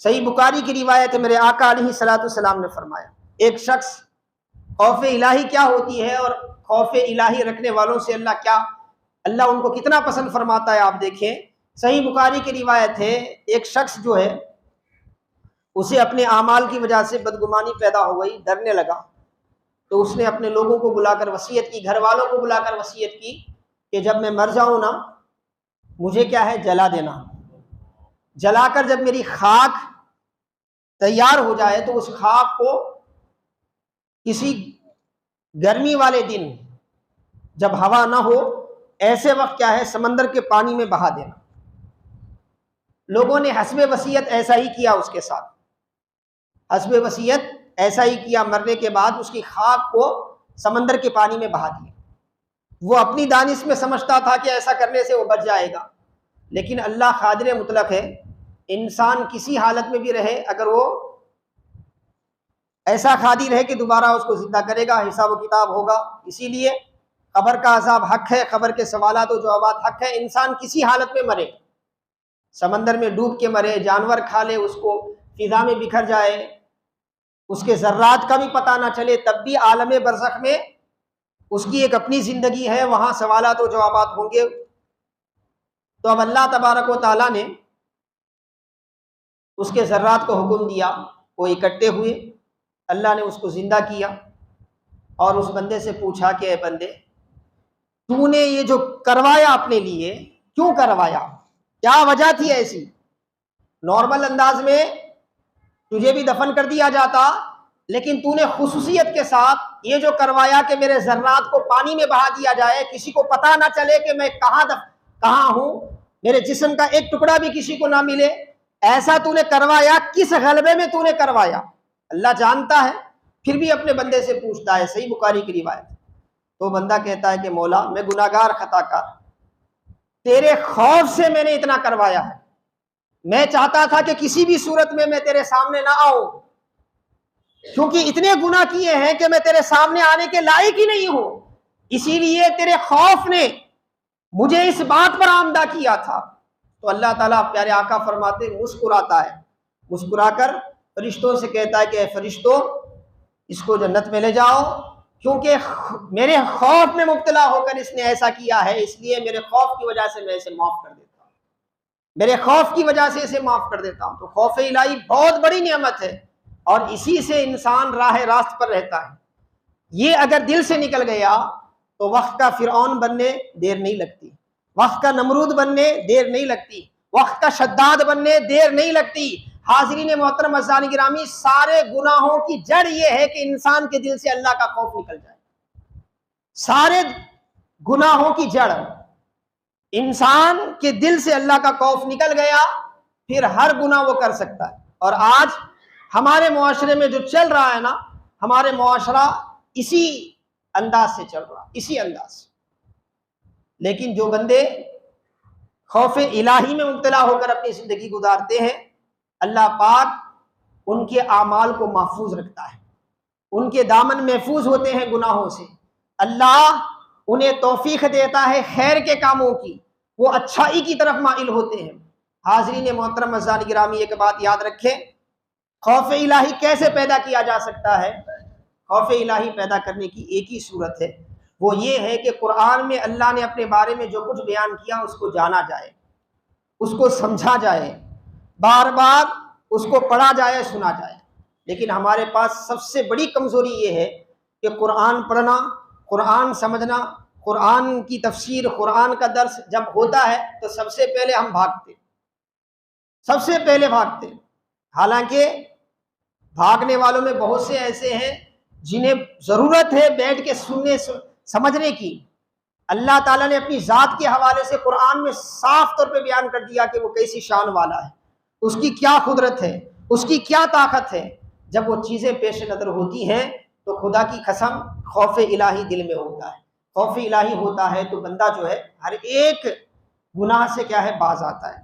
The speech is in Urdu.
صحیح بخاری کی روایت ہے، میرے آقا علیہ الصلوۃ والسلام نے فرمایا ایک شخص خوف الہی کیا ہوتی ہے اور خوف الہی رکھنے والوں سے اللہ ان کو کتنا پسند فرماتا ہے آپ دیکھیں۔ صحیح بخاری کی روایت ہے، ایک شخص جو ہے اسے اپنے اعمال کی وجہ سے بدگمانی پیدا ہو گئی، ڈرنے لگا، تو اس نے اپنے لوگوں کو بلا کر وصیت کی، گھر والوں کو بلا کر وصیت کی کہ جب میں مر جاؤں نا مجھے کیا ہے جلا دینا، جلا کر جب میری خاک تیار ہو جائے تو اس خاک کو کسی گرمی والے دن جب ہوا نہ ہو ایسے وقت کیا ہے سمندر کے پانی میں بہا دینا۔ لوگوں نے حسب وصیت ایسا ہی کیا، اس کے ساتھ حسب وصیت ایسا ہی کیا، مرنے کے بعد اس کی خاک کو سمندر کے پانی میں بہا دیا۔ وہ اپنی دانش میں سمجھتا تھا کہ ایسا کرنے سے وہ بچ جائے گا، لیکن اللہ قادر مطلق ہے، انسان کسی حالت میں بھی رہے اگر وہ ایسا قادر ہے کہ دوبارہ اس کو زندہ کرے گا، حساب و کتاب ہوگا۔ اسی لیے قبر کا عذاب حق ہے، قبر کے سوالات و جوابات حق ہے۔ انسان کسی حالت میں مرے، سمندر میں ڈوب کے مرے، جانور کھا لے اس کو، فضا میں بکھر جائے، اس کے ذرات کا بھی پتہ نہ چلے، تب بھی عالم برزخ میں اس کی ایک اپنی زندگی ہے، وہاں سوالات و جوابات ہوں گے۔ تو اب اللہ تبارک و تعالیٰ نے اس کے ذرات کو حکم دیا، وہ اکٹھے ہوئے، اللہ نے اس کو زندہ کیا اور اس بندے سے پوچھا کہ اے بندے تو نے یہ جو کروایا اپنے لیے کیوں کروایا، کیا وجہ تھی ایسی؟ نارمل انداز میں تجھے بھی دفن کر دیا جاتا، لیکن تو نے خصوصیت کے ساتھ یہ جو کروایا کہ میرے ذرات کو پانی میں بہا دیا جائے، کسی کو پتہ نہ چلے کہ میں کہاں ہوں، میرے جسم کا ایک ٹکڑا بھی کسی کو نہ ملے، ایسا تو نے کروایا، کس غلبے میں تو نے کروایا؟ اللہ جانتا ہے، پھر بھی اپنے بندے سے پوچھتا ہے۔ صحیح بخاری کی روایت۔ تو بندہ کہتا ہے کہ مولا میں گناہگار خطا کار، تیرے خوف سے میں نے اتنا کروایا ہے، میں چاہتا تھا کہ کسی بھی صورت میں تیرے سامنے نہ آؤں، کیونکہ اتنے گناہ کیے ہیں کہ میں تیرے سامنے آنے کے لائق ہی نہیں ہوں، اسی لیے تیرے خوف نے مجھے اس بات پر آمدہ کیا تھا۔ تو اللہ تعالیٰ پیارے آقا فرماتے مسکراتا ہے، مسکرا کر فرشتوں سے کہتا ہے کہ اے فرشتوں اس کو جنت میں لے جاؤ، کیونکہ میرے خوف میں مبتلا ہو کر اس نے ایسا کیا ہے، اس لیے میرے خوف کی وجہ سے میں اسے معاف کر دیتا ہوں، میرے خوف کی وجہ سے اسے معاف کر دیتا ہوں۔ تو خوف الہی بہت بڑی نعمت ہے اور اسی سے انسان راہ راست پر رہتا ہے۔ یہ اگر دل سے نکل گیا تو وقت کا فرعون بننے دیر نہیں لگتی، وقت کا نمرود بننے دیر نہیں لگتی، وقت کا شداد بننے دیر نہیں لگتی۔ حاضرین محترم عزیزان گرامی، سارے گناہوں کی جڑ یہ ہے کہ انسان کے دل سے اللہ کا خوف نکل جائے۔ سارے گناہوں کی جڑ انسان کے دل سے اللہ کا خوف نکل گیا، پھر ہر گناہ وہ کر سکتا ہے۔ اور آج ہمارے معاشرے میں جو چل رہا ہے نا، ہمارے معاشرہ اسی انداز سے چل رہا، اسی انداز سے۔ لیکن جو بندے خوف الہی میں مبتلا ہو کر اپنی زندگی گزارتے ہیں، اللہ پاک ان کے اعمال کو محفوظ رکھتا ہے، ان کے دامن محفوظ ہوتے ہیں گناہوں سے، اللہ انہیں توفیق دیتا ہے خیر کے کاموں کی، وہ اچھائی کی طرف مائل ہوتے ہیں۔ حاضرین محترم عزیزان گرامی، ایک بات یاد رکھیں، خوف الہی کیسے پیدا کیا جا سکتا ہے؟ خوف الہی پیدا کرنے کی ایک ہی صورت ہے، وہ یہ ہے کہ قرآن میں اللہ نے اپنے بارے میں جو کچھ بیان کیا اس کو جانا جائے، اس کو سمجھا جائے، بار بار اس کو پڑھا جائے، سنا جائے۔ لیکن ہمارے پاس سب سے بڑی کمزوری یہ ہے کہ قرآن پڑھنا، قرآن سمجھنا، قرآن کی تفسیر، قرآن کا درس جب ہوتا ہے تو سب سے پہلے ہم بھاگتے، سب سے پہلے بھاگتے۔ حالانکہ بھاگنے والوں میں بہت سے ایسے ہیں جنہیں ضرورت ہے بیٹھ کے سننے سمجھنے کی۔ اللہ تعالیٰ نے اپنی ذات کے حوالے سے قرآن میں صاف طور پہ بیان کر دیا کہ وہ کیسی شان والا ہے، اس کی کیا قدرت ہے، اس کی کیا طاقت ہے۔ جب وہ چیزیں پیش نظر ہوتی ہیں تو خدا کی قسم خوف الہی دل میں ہوتا ہے، خوف الہی ہوتا ہے تو بندہ جو ہے ہر ایک گناہ سے کیا ہے باز آتا ہے۔